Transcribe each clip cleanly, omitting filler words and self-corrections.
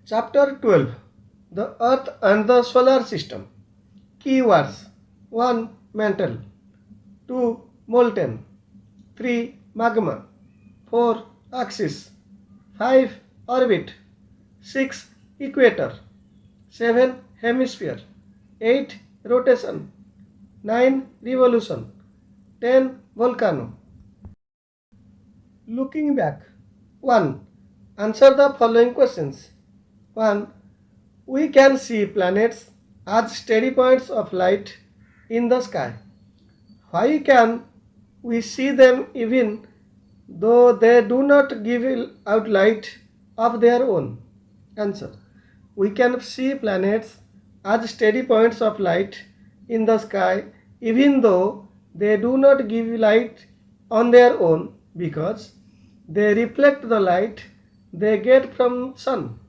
Chapter 12. The Earth and the Solar System. Keywords. 1. Mantle. 2. Molten. 3. Magma. 4. Axis. 5. Orbit. 6. Equator. 7. Hemisphere. 8. Rotation. 9. Revolution. 10. Volcano. Looking back. 1. Answer the following questions. 1. We can see planets as steady points of light in the sky. Why can we see them even though they do not give out light of their own? Answer. We can see planets as steady points of light in the sky even though they do not give light on their own because they reflect the light they get from sun.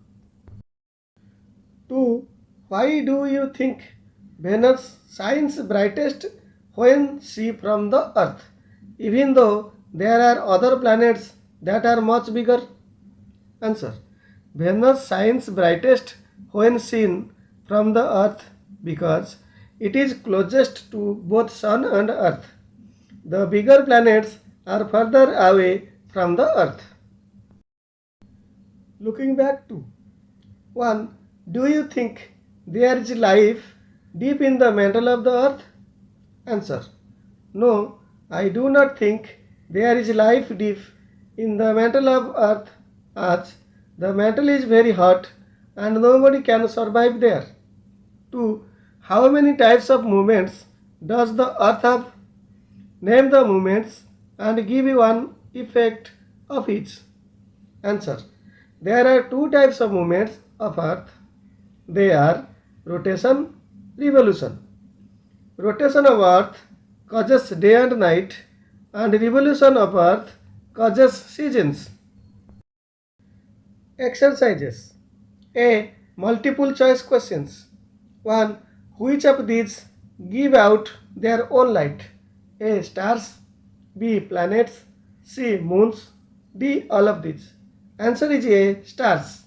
2. Why do you think Venus shines brightest when seen from the Earth, even though there are other planets that are much bigger? Answer. Venus shines brightest when seen from the Earth because it is closest to both Sun and Earth. The bigger planets are further away from the Earth. Looking back to 1. Do you think there is life deep in the mantle of the Earth? Answer. No, I do not think there is life deep in the mantle of Earth as the mantle is very hot and nobody can survive there. 2. How many types of movements does the Earth have? Name the movements and give one effect of each. Answer. There are two types of movements of Earth. They are rotation, revolution. Rotation of Earth causes day and night, and revolution of Earth causes seasons. Exercises. A. Multiple choice questions. 1. Which of these give out their own light? A. Stars. B. Planets. C. Moons. D. All of these. Answer is A. Stars.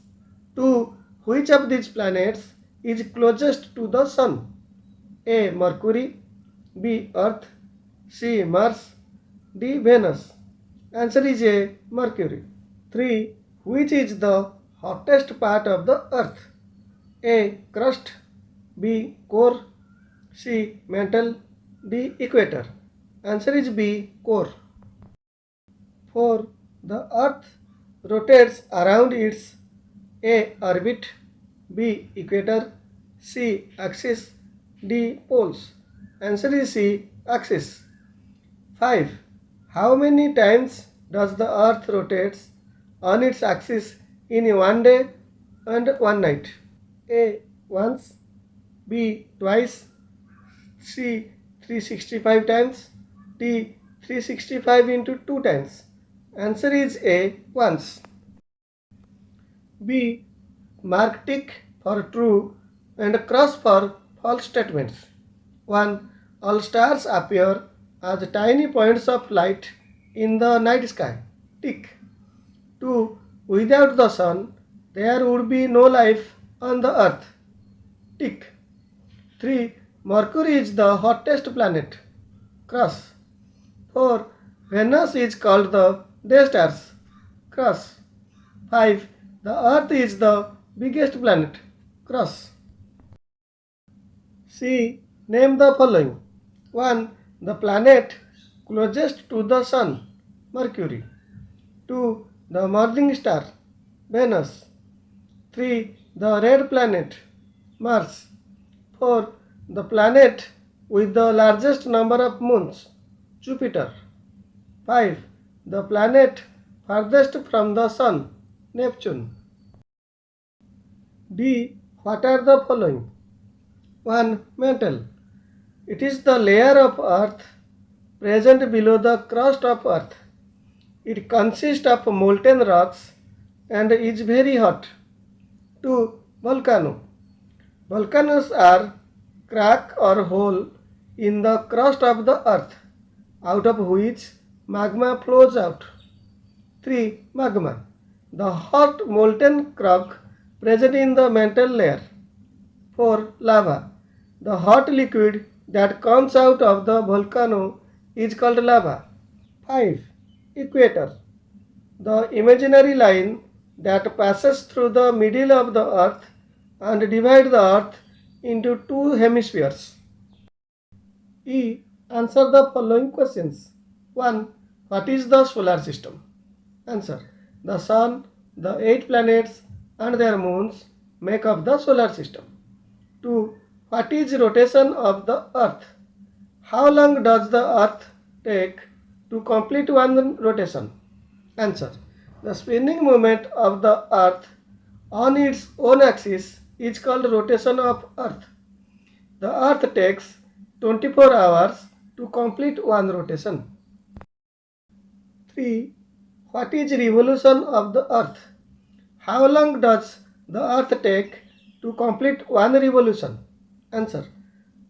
2. Which of these planets is closest to the Sun? A. Mercury. B. Earth. C. Mars. D. Venus. Answer is A. Mercury. 3. Which is the hottest part of the Earth? A. Crust. B. Core. C. Mantle. D. Equator. Answer is B. Core. 4. The Earth rotates around its A. Orbit. B. Equator. C. Axis. D. Poles. Answer is C. Axis. 5. How many times does the Earth rotates on its axis in one day and one night? A. Once. B. Twice. C. 365 times. D. 365 into 2 times. Answer is A. Once. B. Mark tick for true and cross for false statements. 1. All stars appear as tiny points of light in the night sky. Tick. 2. Without the sun, there would be no life on the earth. Tick. 3. Mercury is the hottest planet. Cross. 4. Venus is called the day stars. Cross. 5. The earth is the biggest planet. Cross. C. Name the following. 1. The planet closest to the sun. Mercury. 2. The morning star. Venus. 3. The red planet. Mars. 4. The planet with the largest number of moons. Jupiter. 5. The planet farthest from the sun. Neptune. D. What are the following? 1. Mantle. It is the layer of earth present below the crust of earth. It consists of molten rocks and is very hot. 2. Volcano. Volcanoes are crack or hole in the crust of the earth, out of which magma flows out. 3. Magma. The hot molten rock present in the mantle layer. 4. Lava. The hot liquid that comes out of the volcano is called lava. 5. Equator. The imaginary line that passes through the middle of the earth and divides the earth into two hemispheres. E. Answer the following questions. 1. What is the solar system? Answer. The sun, the 8 planets and their moons make up the solar system. 2. What is rotation of the earth? How long does the earth take to complete one rotation? Answer. The spinning moment of the earth on its own axis is called rotation of earth. The earth takes 24 hours to complete one rotation. 3. What is revolution of the earth? How long does the earth take to complete one revolution? Answer.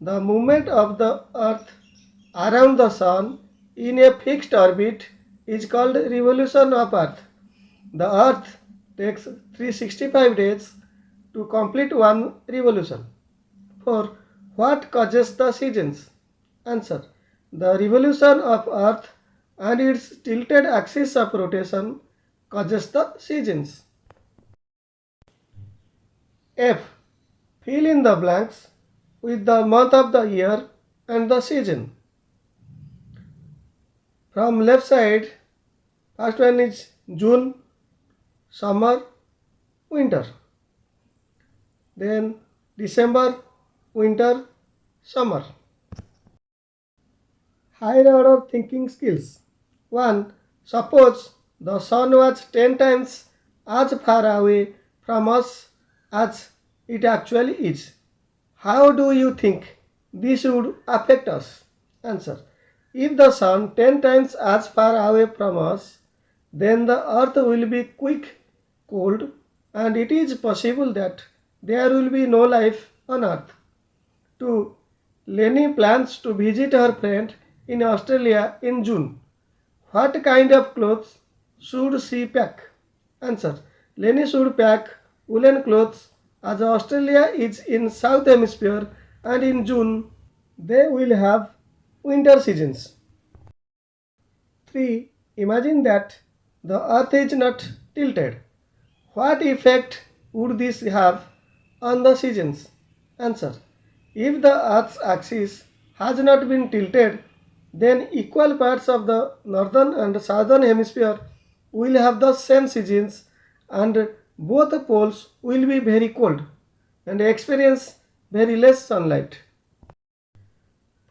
The movement of the earth around the sun in a fixed orbit is called revolution of earth. The earth takes 365 days to complete one revolution. 4. What causes the seasons? Answer. The revolution of earth and its tilted axis of rotation causes the seasons. F. Fill in the blanks with the month of the year and the season. From left side, first one is June, summer, winter. Then December, winter, summer. Higher order thinking skills. 1. Suppose the sun was 10 times as far away from us as it actually is. How do you think this would affect us? Answer. If the sun 10 times as far away from us, then the earth will be quick, cold, and it is possible that there will be no life on earth. 2. Lenny plans to visit her friend in Australia in June. What kind of clothes should she pack? Answer. Lenny should pack woolen clothes as Australia is in South Hemisphere and in June they will have winter seasons. 3. Imagine that the earth is not tilted. What effect would this have on the seasons? Answer. If the earth's axis has not been tilted, then equal parts of the northern and southern hemisphere will have the same seasons and both poles will be very cold and experience very less sunlight.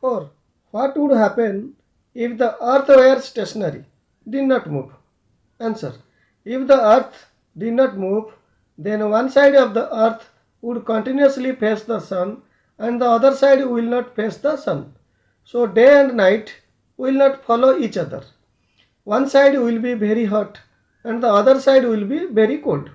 4. What would happen if the earth were stationary, did not move? Answer. If the earth did not move, then one side of the earth would continuously face the sun and the other side will not face the sun. So day and night will not follow each other. One side will be very hot and the other side will be very cold.